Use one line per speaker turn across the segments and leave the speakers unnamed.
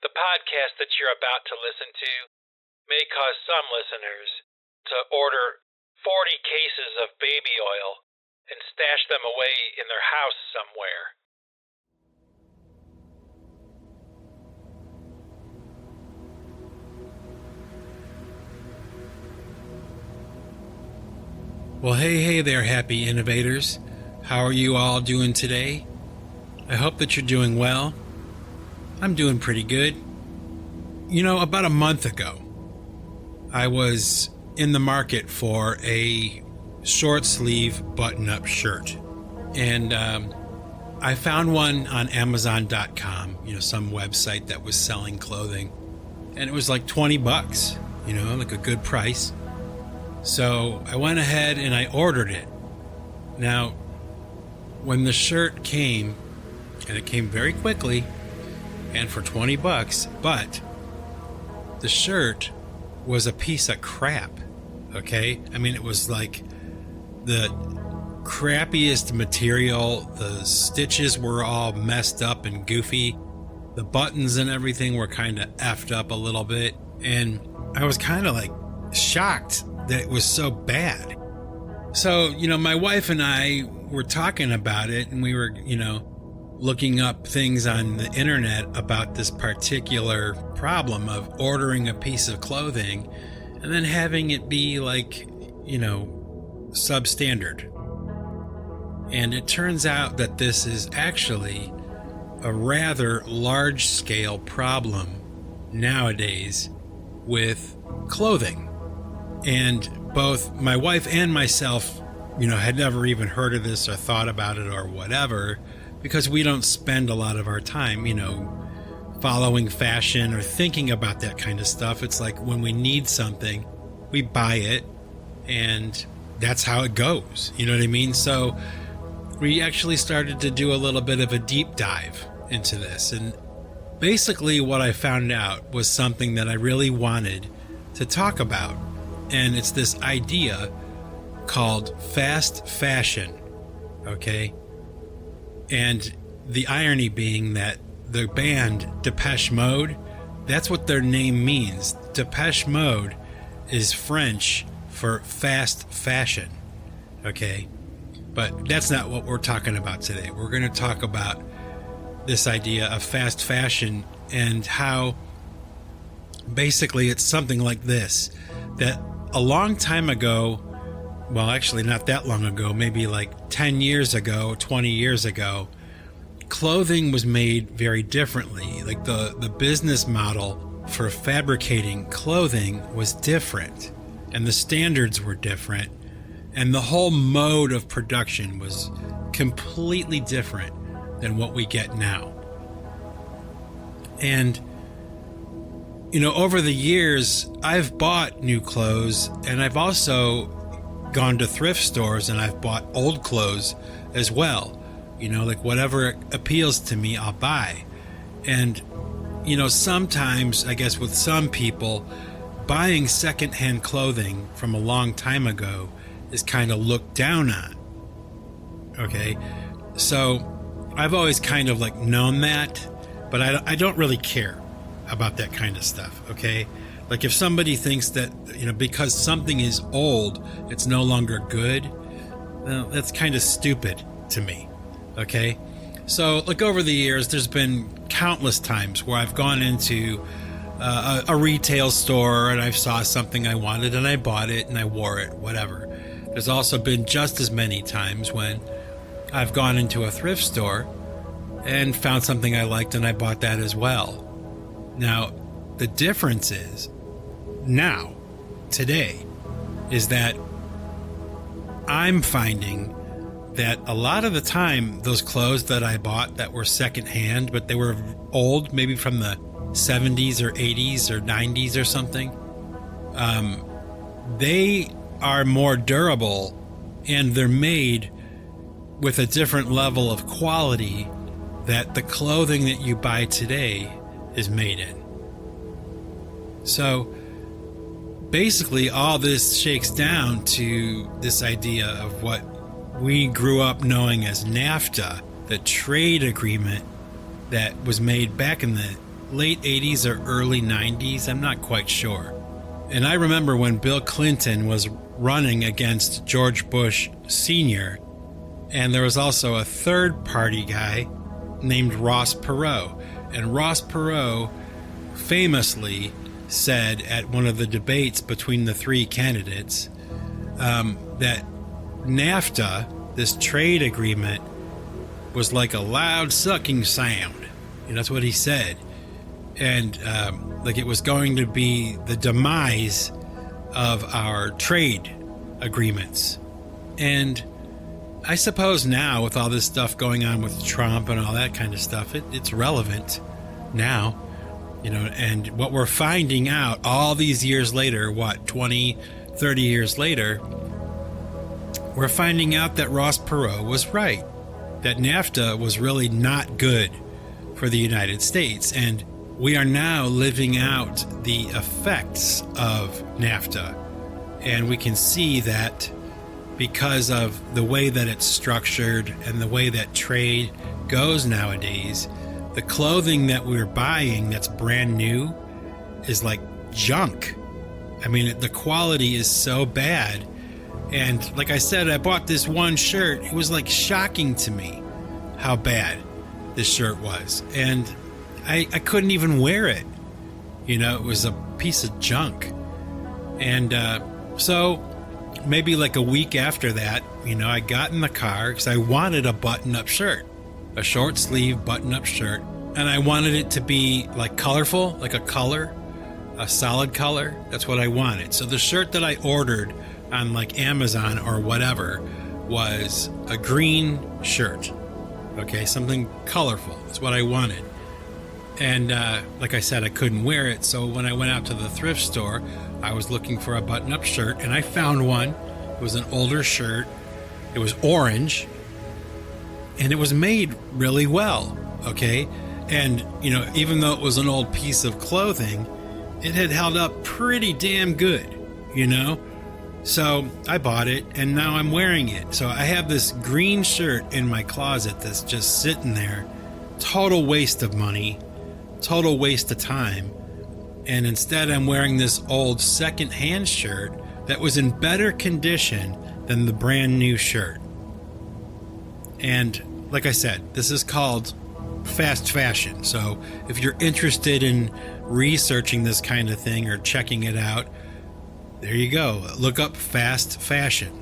The podcast that you're about to listen to may cause some listeners to order 40 cases of baby oil and stash them away in their house somewhere.
Well, hey there, happy innovators. How are you all doing today? I hope that you're doing well. I'm doing pretty good. You know, about a month ago, I was in the market for a short sleeve button-up shirt. And I found one on Amazon.com, some website that was selling clothing. And it was like $20, like a good price. So I went ahead and I ordered it. Now, when the shirt came, and it came very quickly, and for $20, but the shirt was a piece of crap, okay? I mean, it was like the crappiest material. The stitches were all messed up and goofy. The buttons and everything were kind of effed up a little bit. And I was kind of like shocked that it was so bad. So, my wife and I were talking about it, and we were, looking up things on the internet about this particular problem of ordering a piece of clothing and then having it be like, substandard. And it turns out that this is actually a rather large-scale problem nowadays with clothing. And both my wife and myself, had never even heard of this or thought about it or whatever, because we don't spend a lot of our time, following fashion or thinking about that kind of stuff. It's like when we need something, we buy it, and that's how it goes. You know what I mean? So we actually started to do a little bit of a deep dive into this. And basically what I found out was something that I really wanted to talk about. And it's this idea called fast fashion, okay? And the irony being that the band Depeche Mode, that's what their name means. Depeche Mode is French for fast fashion, okay? But that's not what we're talking about today. We're going to talk about this idea of fast fashion and how basically it's something like this, that a long time ago, well, actually not that long ago, maybe like 10 years ago, 20 years ago, clothing was made very differently. Like the business model for fabricating clothing was different, and the standards were different, and the whole mode of production was completely different than what we get now. And over the years, I've bought new clothes, and I've also gone to thrift stores and I've bought old clothes as well. Like whatever appeals to me, I'll buy. And, sometimes, I guess with some people, buying secondhand clothing from a long time ago is kind of looked down on. Okay? So I've always kind of like known that, but I don't really care about that kind of stuff, okay? Like if somebody thinks that, because something is old, it's no longer good, well, that's kind of stupid to me, okay? So, like over the years, there's been countless times where I've gone into a retail store and I saw something I wanted and I bought it and I wore it, whatever. There's also been just as many times when I've gone into a thrift store and found something I liked and I bought that as well. Now, the difference is, today, is that I'm finding that a lot of the time, those clothes that I bought that were secondhand, but they were old, maybe from the 70s or 80s or 90s or something, they are more durable and they're made with a different level of quality that the clothing that you buy today is made in. So basically all this shakes down to this idea of what we grew up knowing as NAFTA, the trade agreement that was made back in the late 80s or early 90s. I'm not quite sure. And I remember when Bill Clinton was running against George Bush Sr., and there was also a third party guy named Ross Perot. And Ross Perot famously said at one of the debates between the three candidates that NAFTA, this trade agreement, was like a loud sucking sound. And that's what he said. And like it was going to be the demise of our trade agreements. And I suppose now, with all this stuff going on with Trump and all that kind of stuff, it's relevant now, and what we're finding out all these years later, 20, 30 years later, we're finding out that Ross Perot was right, that NAFTA was really not good for the United States, and we are now living out the effects of NAFTA, and we can see that because of the way that it's structured and the way that trade goes nowadays, the clothing that we're buying that's brand new is like junk. I mean, the quality is so bad. And like I said, I bought this one shirt. It was like shocking to me how bad this shirt was. And I couldn't even wear it. It was a piece of junk. And so maybe like a week after that, I got in the car because I wanted a button-up shirt, a short sleeve button-up shirt, and I wanted it to be like colorful, like a solid color. That's what I wanted. So the shirt that I ordered on like Amazon or whatever was a green shirt. Okay, something colorful. That's what I wanted. And like I said, I couldn't wear it. So when I went out to the thrift store, I was looking for a button-up shirt, and I found one. It was an older shirt. It was orange, and it was made really well, okay? And, even though it was an old piece of clothing, it had held up pretty damn good, So I bought it, and now I'm wearing it. So I have this green shirt in my closet that's just sitting there. Total waste of money, total waste of time. And instead I'm wearing this old second-hand shirt that was in better condition than the brand new shirt. And like I said, this is called fast fashion. So if you're interested in researching this kind of thing or checking it out, there you go. Look up fast fashion.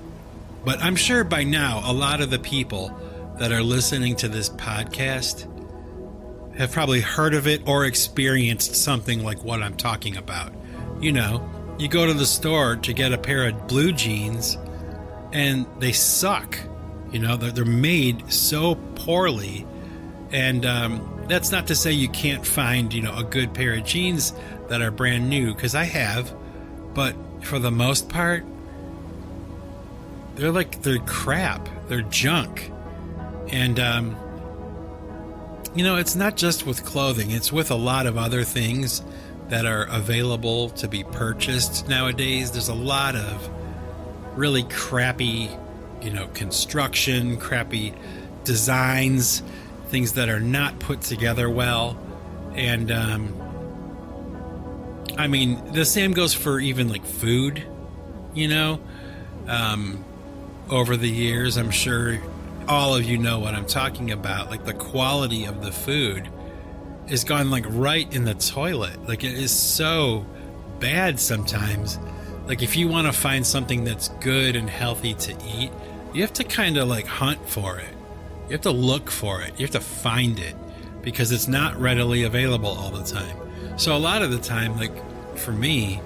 But I'm sure by now a lot of the people that are listening to this podcast have probably heard of it or experienced something like what I'm talking about. You go to the store to get a pair of blue jeans and they suck. They're made so poorly. And that's not to say you can't find, a good pair of jeans that are brand new, because I have. But for the most part, they're crap. They're junk. And, it's not just with clothing. It's with a lot of other things that are available to be purchased nowadays. There's a lot of really crappy, construction, crappy designs, things that are not put together well. And, the same goes for even like food, over the years, I'm sure all of you know what I'm talking about. Like the quality of the food is gone like right in the toilet. Like it is so bad sometimes. Like if you want to find something that's good and healthy to eat, you have to kind of like hunt for it. You have to look for it. You have to find it because it's not readily available all the time. So a lot of the time, like for me,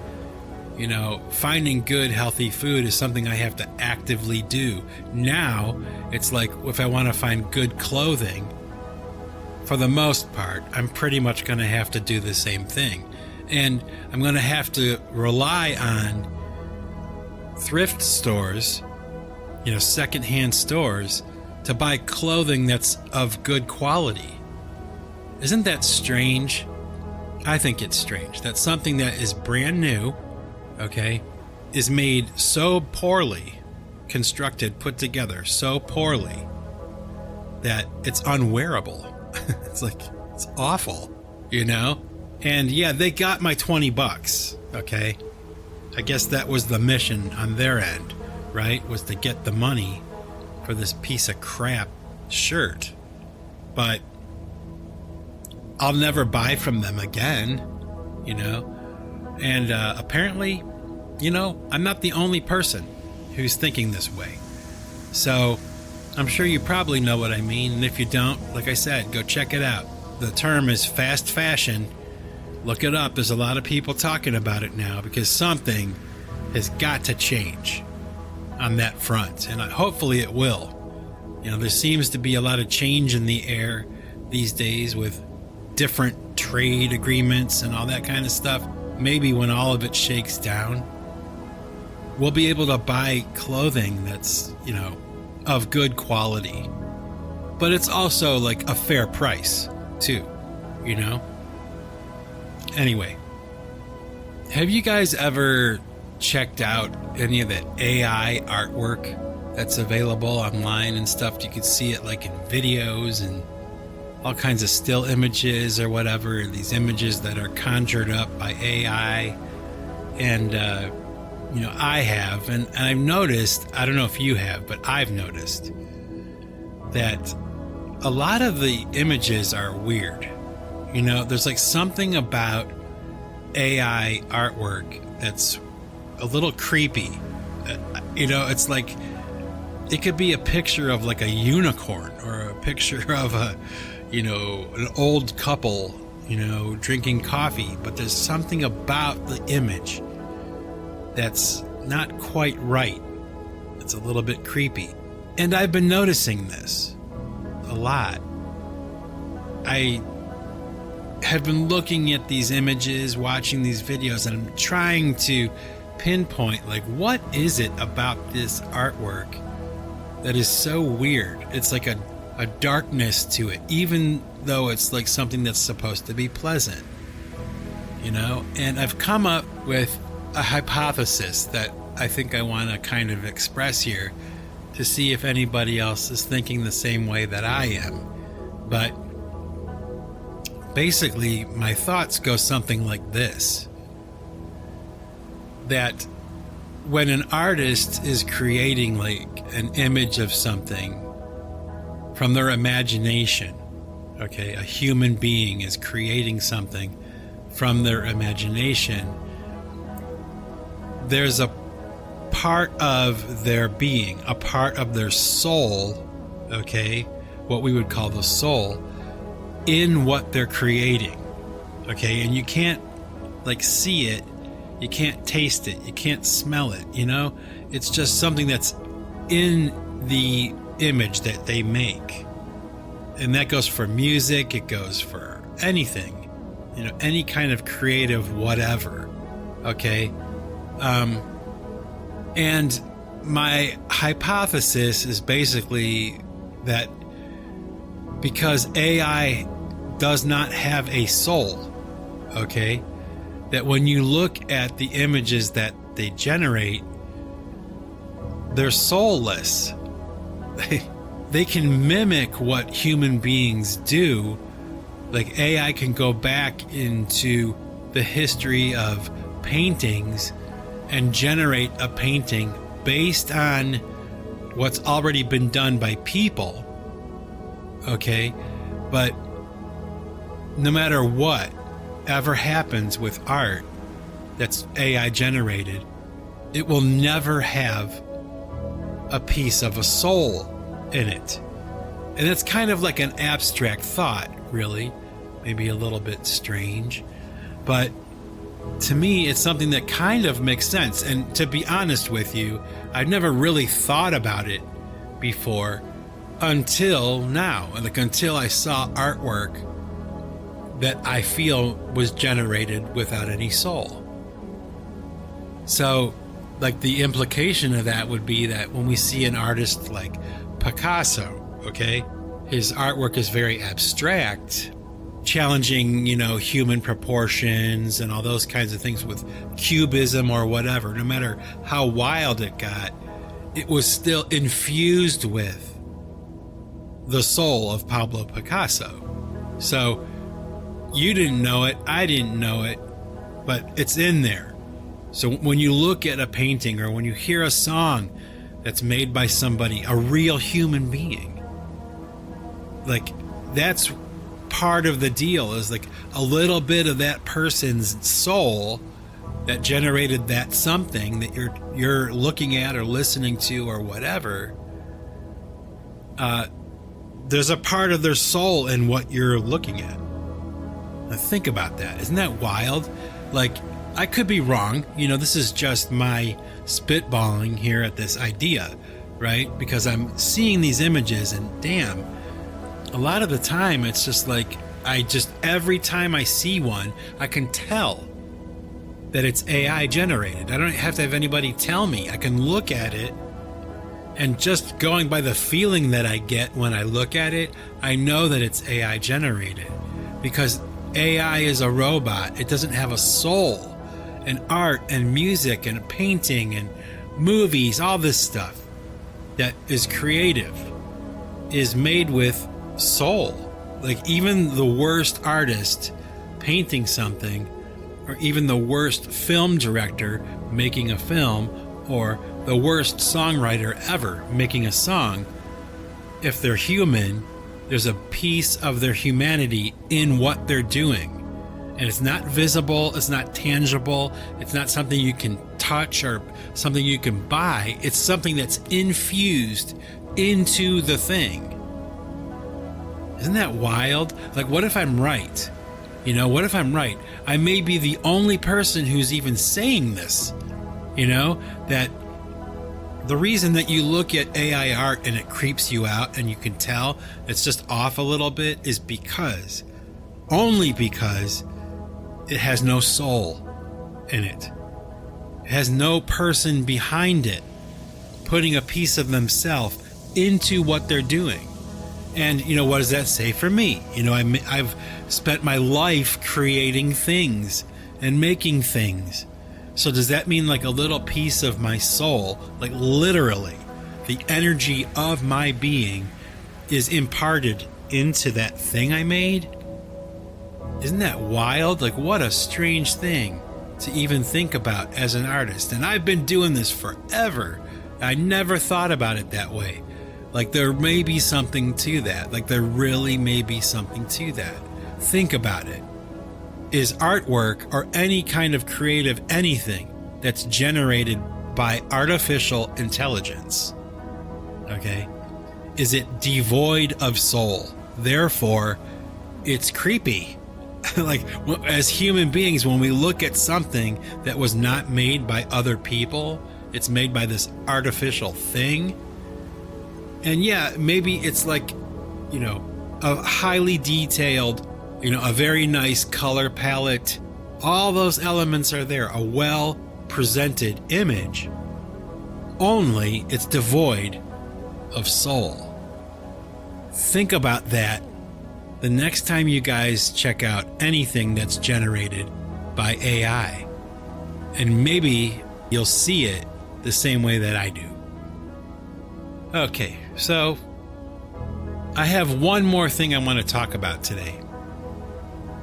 finding good, healthy food is something I have to actively do. Now, it's like if I want to find good clothing, for the most part, I'm pretty much going to have to do the same thing. And I'm going to have to rely on thrift stores, secondhand stores, to buy clothing that's of good quality. Isn't that strange? I think it's strange that something that is brand new, okay, is made so poorly, constructed, put together so poorly, that it's unwearable. It's awful, And yeah, they got my $20, okay? I guess that was the mission on their end, right? Was to get the money for this piece of crap shirt. But I'll never buy from them again, you know? And apparently, you know, I'm not the only person who's thinking this way. So I'm sure you probably know what I mean. And if you don't, like I said, go check it out. The term is fast fashion. Look it up. There's a lot of people talking about it now because something has got to change on that front. And hopefully it will. You know, there seems to be a lot of change in the air these days with different trade agreements and all that kind of stuff. Maybe when all of it shakes down, we'll be able to buy clothing that's, you know, of good quality. But it's also like a fair price, too, you know? Anyway, have you guys ever checked out any of that AI artwork that's available online and stuff? You can see it like in videos and all kinds of still images or whatever, these images that are conjured up by AI. And, you know, I have, and I've noticed, I don't know if you have, but I've noticed that a lot of the images are weird. You know, there's like something about AI artwork that's a little creepy. You know, it's like, it could be a picture of like a unicorn or a picture of a, you know, an old couple, you know, drinking coffee, but there's something about the image that's not quite right. It's a little bit creepy. And I've been noticing this a lot. I have been looking at these images, watching these videos, and I'm trying to pinpoint, like, what is it about this artwork that is so weird? It's like a darkness to it, even though it's like something that's supposed to be pleasant, you know? And I've come up with a hypothesis that I think I want to kind of express here to see if anybody else is thinking the same way that I am. But basically, my thoughts go something like this: that when an artist is creating like an image of something from their imagination, okay, a human being is creating something from their imagination, there's a part of their being, a part of their soul, okay, what we would call the soul, in what they're creating, okay? And you can't like see it, you can't taste it, you can't smell it, you know? It's just something that's in the image that they make. And that goes for music, it goes for anything, you know, any kind of creative whatever, okay? And my hypothesis is basically that because AI does not have a soul, okay, that when you look at the images that they generate, they're soulless. They can mimic what human beings do. Like AI can go back into the history of paintings and generate a painting based on what's already been done by people, okay? But no matter what ever happens with art that's AI generated, it will never have a piece of a soul in it. And it's kind of like an abstract thought, really, maybe a little bit strange, but to me, it's something that kind of makes sense. And to be honest with you, I've never really thought about it before until now, like until I saw artwork that I feel was generated without any soul. So, like, the implication of that would be that when we see an artist like Picasso, okay, his artwork is very abstract, challenging, you know, human proportions and all those kinds of things with cubism or whatever. No matter how wild it got, it was still infused with the soul of Pablo Picasso. So You didn't know it, I didn't know it, but it's in there. So when you look at a painting or when you hear a song that's made by somebody, a real human being, like, that's part of the deal, is like a little bit of that person's soul that generated that something that you're looking at or listening to or whatever. There's a part of their soul in what you're looking at. Now think about that. Isn't that wild? Like, I could be wrong. This is just my spitballing here at this idea, right? Because I'm seeing these images and damn, a lot of the time it's just like, every time I see one, I can tell that it's AI generated. I don't have to have anybody tell me. I can look at it, and just going by the feeling that I get when I look at it, I know that it's AI generated, because AI is a robot. It doesn't have a soul. And art and music and painting and movies, all this stuff that is creative is made with soul. Like, even the worst artist painting something, or even the worst film director making a film, or the worst songwriter ever making a song, if they're human, there's a piece of their humanity in what they're doing. And it's not visible, it's not tangible, it's not something you can touch or something you can buy. It's something that's infused into the thing. Isn't that wild? Like, what if I'm right? What if I'm right? I may be the only person who's even saying this. That the reason that you look at AI art and it creeps you out and you can tell it's just off a little bit is only because it has no soul in it. It has no person behind it putting a piece of themselves into what they're doing. And what does that say for me? I've spent my life creating things and making things. So does that mean like a little piece of my soul, like literally the energy of my being, is imparted into that thing I made? Isn't that wild? Like, what a strange thing to even think about as an artist. And I've been doing this forever. I never thought about it that way. Like, there may be something to that. Like, there really may be something to that. Think about it. Is artwork or any kind of creative anything that's generated by artificial intelligence, okay, is it devoid of soul? Therefore, it's creepy. Like, as human beings, when we look at something that was not made by other people, it's made by this artificial thing. And yeah, maybe it's like, a highly detailed, a very nice color palette. All those elements are there. A well-presented image. Only it's devoid of soul. Think about that the next time you guys check out anything that's generated by AI. And maybe you'll see it the same way that I do. Okay, so I have one more thing I want to talk about today.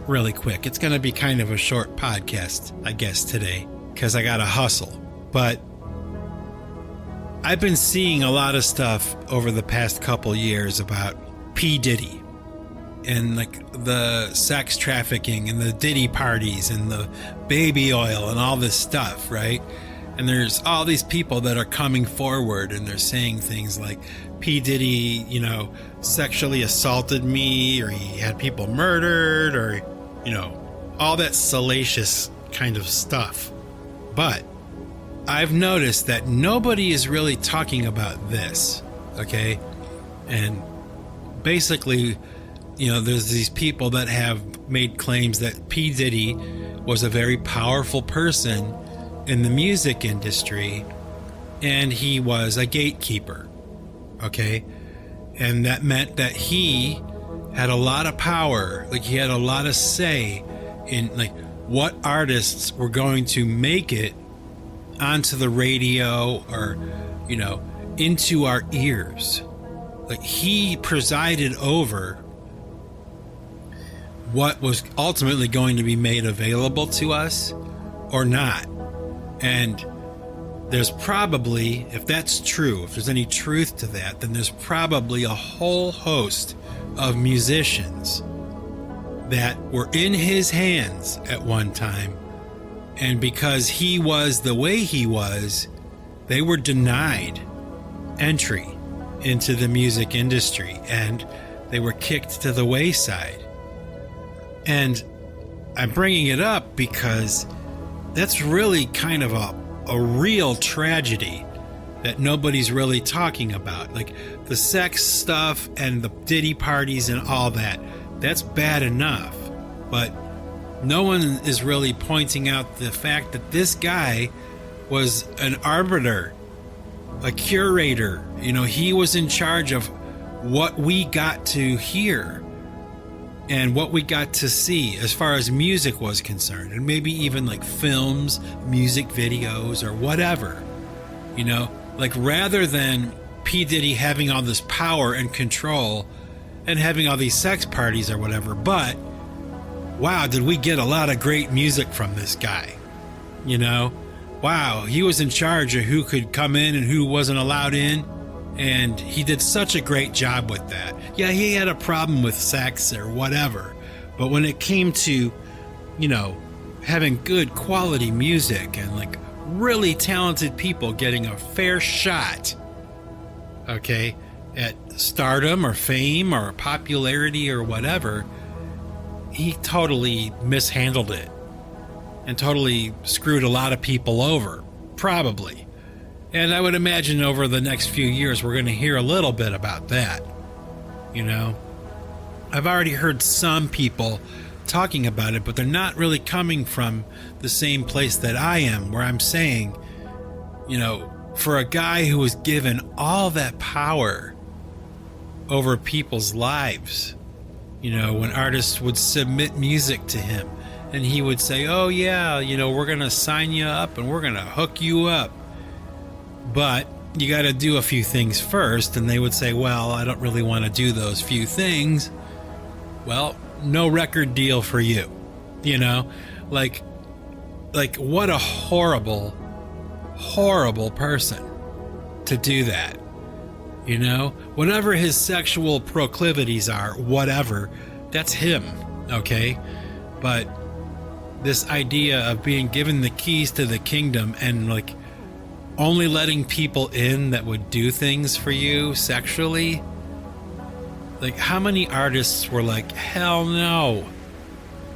Really quick. It's going to be kind of a short podcast, I guess, today, because I got to hustle. But I've been seeing a lot of stuff over the past couple years about P. Diddy and like the sex trafficking and the Diddy parties and the baby oil and all this stuff, right? And there's all these people that are coming forward and they're saying things like P. Diddy, sexually assaulted me, or he had people murdered, or, all that salacious kind of stuff. But I've noticed that nobody is really talking about this, okay? And basically, there's these people that have made claims that P. Diddy was a very powerful person in the music industry, and he was a gatekeeper, okay? And that meant that he had a lot of power, like he had a lot of say in like what artists were going to make it onto the radio or, into our ears. Like, he presided over what was ultimately going to be made available to us or not. And there's probably, if that's true, if there's any truth to that, then there's probably a whole host of musicians that were in his hands at one time. And because he was the way he was, they were denied entry into the music industry and they were kicked to the wayside. And I'm bringing it up because that's really kind of a real tragedy that nobody's really talking about. Like the sex stuff and the Diddy parties and all that, that's bad enough. But no one is really pointing out the fact that this guy was an arbiter, a curator. You know, he was in charge of what we got to hear and what we got to see as far as music was concerned, and maybe even like films, music videos, or whatever. You know, like rather than P. Diddy having all this power and control and having all these sex parties or whatever, but wow, did we get a lot of great music from this guy. You know, wow, he was in charge of who could come in and who wasn't allowed in. And he did such a great job with that. Yeah, he had a problem with sex or whatever. But when it came to, you know, having good quality music and like really talented people getting a fair shot, okay, at stardom or fame or popularity or whatever, he totally mishandled it and totally screwed a lot of people over, probably. And I would imagine over the next few years, we're going to hear a little bit about that. You know, I've already heard some people talking about it, but they're not really coming from the same place that I am, where I'm saying, you know, for a guy who was given all that power over people's lives, you know, when artists would submit music to him and he would say, oh yeah, you know, we're going to sign you up and we're going to hook you up, but you got to do a few things first. And they would say, well, I don't really want to do those few things. Well, no record deal for you. You know, like what a horrible person to do that. You know, whatever his sexual proclivities are, whatever, that's him. Okay. But this idea of being given the keys to the kingdom and like only letting people in that would do things for you sexually, like how many artists were like, hell no,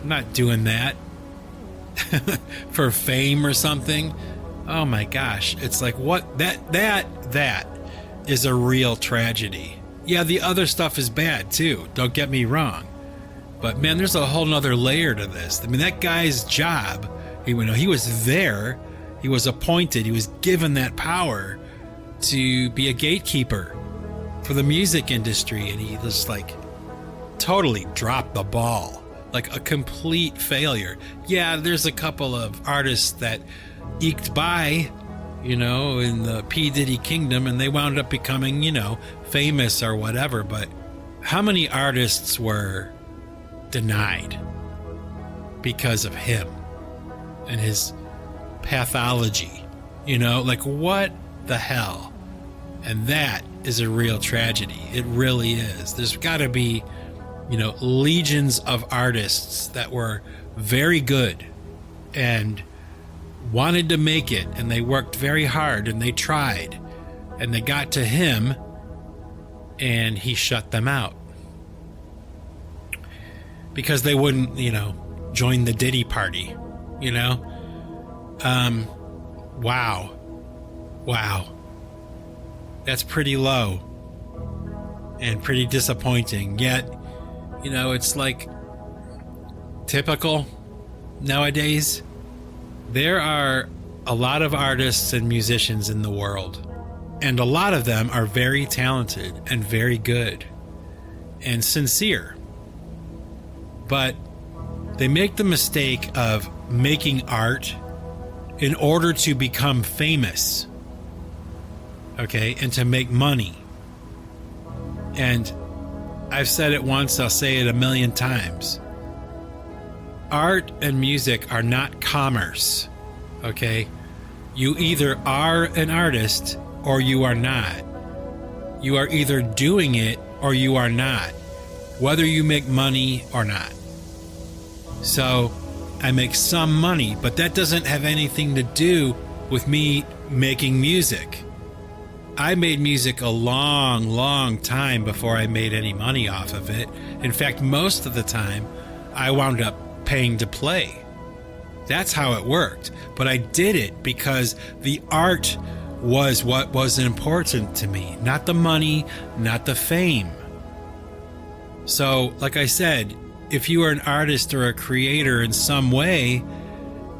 I'm not doing that for fame or something. Oh my gosh, it's like what that is a real tragedy. Yeah, the other stuff is bad too, don't get me wrong, but man, there's a whole nother layer to this. I mean, that guy's job, he was there, he was appointed, he was given that power to be a gatekeeper for the music industry, and he just like totally dropped the ball, like a complete failure. Yeah, there's a couple of artists that eked by, you know, in the P. Diddy kingdom, and they wound up becoming, you know, famous or whatever, but how many artists were denied because of him and his pathology? You know, like what the hell? And that is a real tragedy. It really is. There's got to be, you know, legions of artists that were very good and wanted to make it, and they worked very hard and they tried and they got to him and he shut them out because they wouldn't, you know, join the Diddy party, you know? Wow. That's pretty low and pretty disappointing. Yet, you know, it's like typical nowadays. There are a lot of artists and musicians in the world, and a lot of them are very talented and very good and sincere. But they make the mistake of making art in order to become famous, okay, and to make money. And I've said it once, I'll say it a million times. art and music are not commerce, okay? You either are an artist or you are not. You are either doing it or you are not, whether you make money or not. So I make some money, but that doesn't have anything to do with me making music. I made music a long, long time before I made any money off of it. In fact, most of the time, I wound up paying to play. That's how it worked. But I did it because the art was what was important to me, not the money, not the fame. So, like I said, if you are an artist or a creator in some way,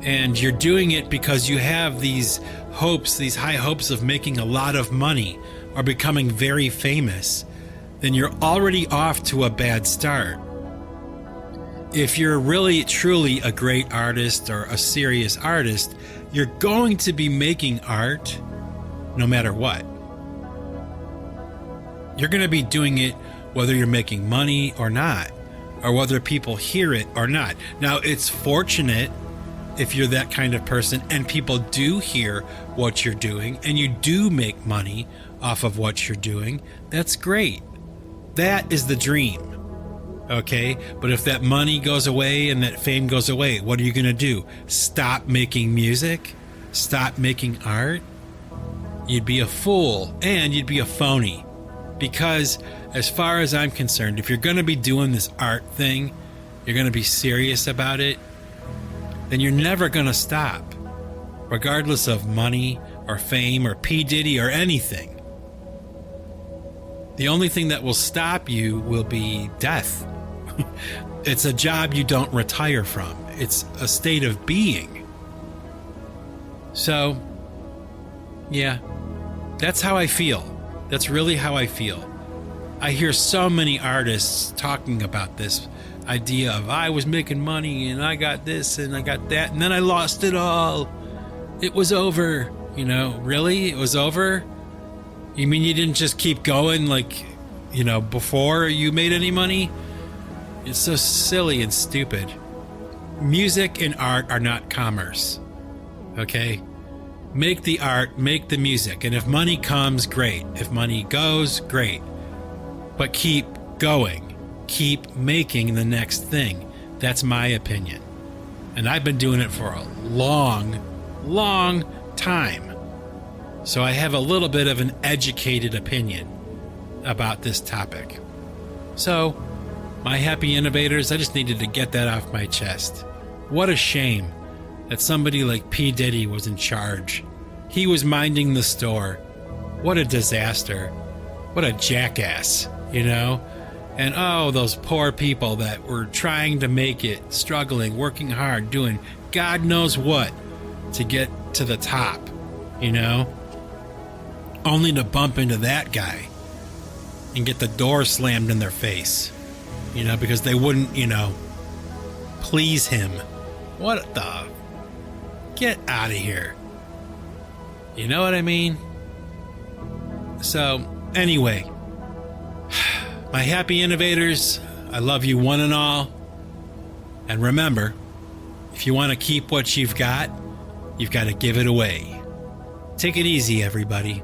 and you're doing it because you have these hopes, these high hopes of making a lot of money or becoming very famous, then you're already off to a bad start. If you're really, truly a great artist or a serious artist, you're going to be making art no matter what. You're going to be doing it whether you're making money or not, or whether people hear it or not. Now, it's fortunate if you're that kind of person and people do hear what you're doing and you do make money off of what you're doing. That's great. That is the dream. Okay? But if that money goes away and that fame goes away, what are you going to do? Stop making music? Stop making art? You'd be a fool and you'd be a phony. Because as far as I'm concerned, if you're going to be doing this art thing, you're going to be serious about it, then you're never going to stop, regardless of money or fame or P. Diddy or anything. The only thing that will stop you will be death. It's a job you don't retire from. It's a state of being. So, yeah, that's how I feel. That's really how I feel. I hear so many artists talking about this idea of I was making money and I got this and I got that and then I lost it all. It was over. You know, really? It was over? You mean you didn't just keep going like, you know, before you made any money? It's so silly and stupid. Music and art are not commerce. Okay? Make the art, make the music. And if money comes, great. If money goes, great. But keep going. Keep making the next thing. That's my opinion. And I've been doing it for a long, long time. So I have a little bit of an educated opinion about this topic. So, my happy innovators, I just needed to get that off my chest. What a shame that somebody like P. Diddy was in charge. He was minding the store. What a disaster. What a jackass, you know? And oh, those poor people that were trying to make it, struggling, working hard, doing God knows what to get to the top, you know? Only to bump into that guy and get the door slammed in their face, you know, because they wouldn't, you know, please him. What the? Get out of here. You know what I mean? So, anyway, my happy innovators, I love you one and all. And remember, if you want to keep what you've got to give it away. Take it easy, everybody.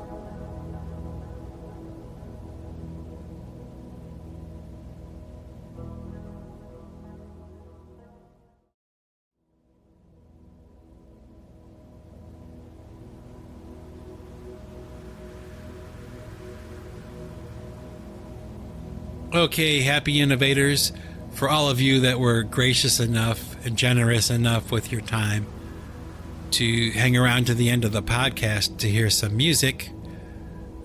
Okay, happy innovators, for all of you that were gracious enough and generous enough with your time to hang around to the end of the podcast to hear some music,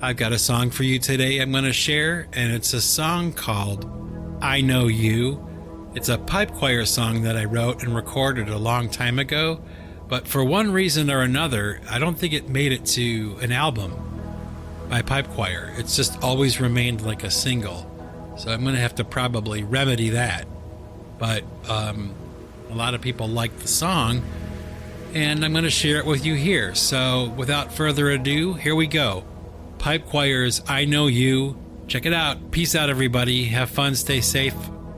I've got a song for you today I'm going to share, and it's a song called I Know You. It's a pipe choir song that I wrote and recorded a long time ago, but for one reason or another, I don't think it made it to an album by pipe choir. It's just always remained like a single. So I'm going to have to probably remedy that. But a lot of people like the song, and I'm going to share it with you here. So without further ado, here we go. Pipe Choir's I Know You. Check it out. Peace out, everybody. Have fun, stay safe,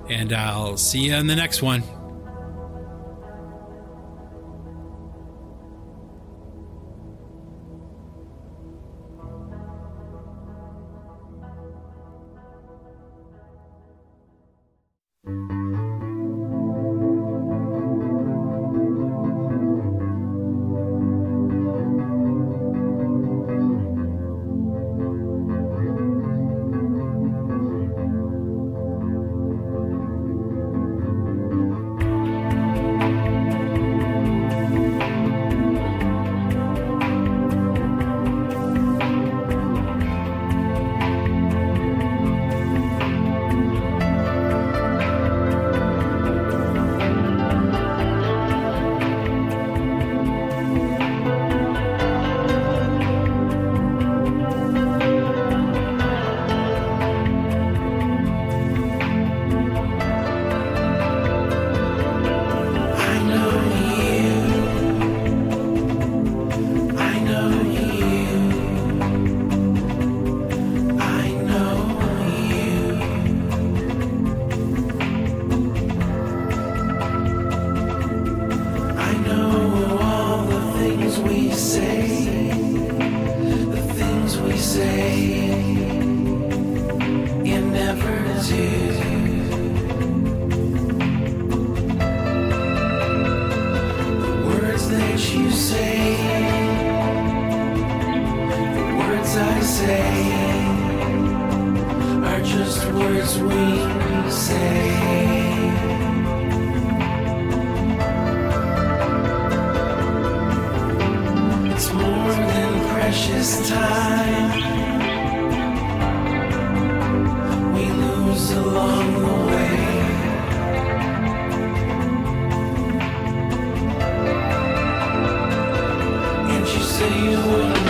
and I'll see you on the next one.
did. The words that you say, the words I say, are just words we say. It's more than precious time we lose along the way. And you say you would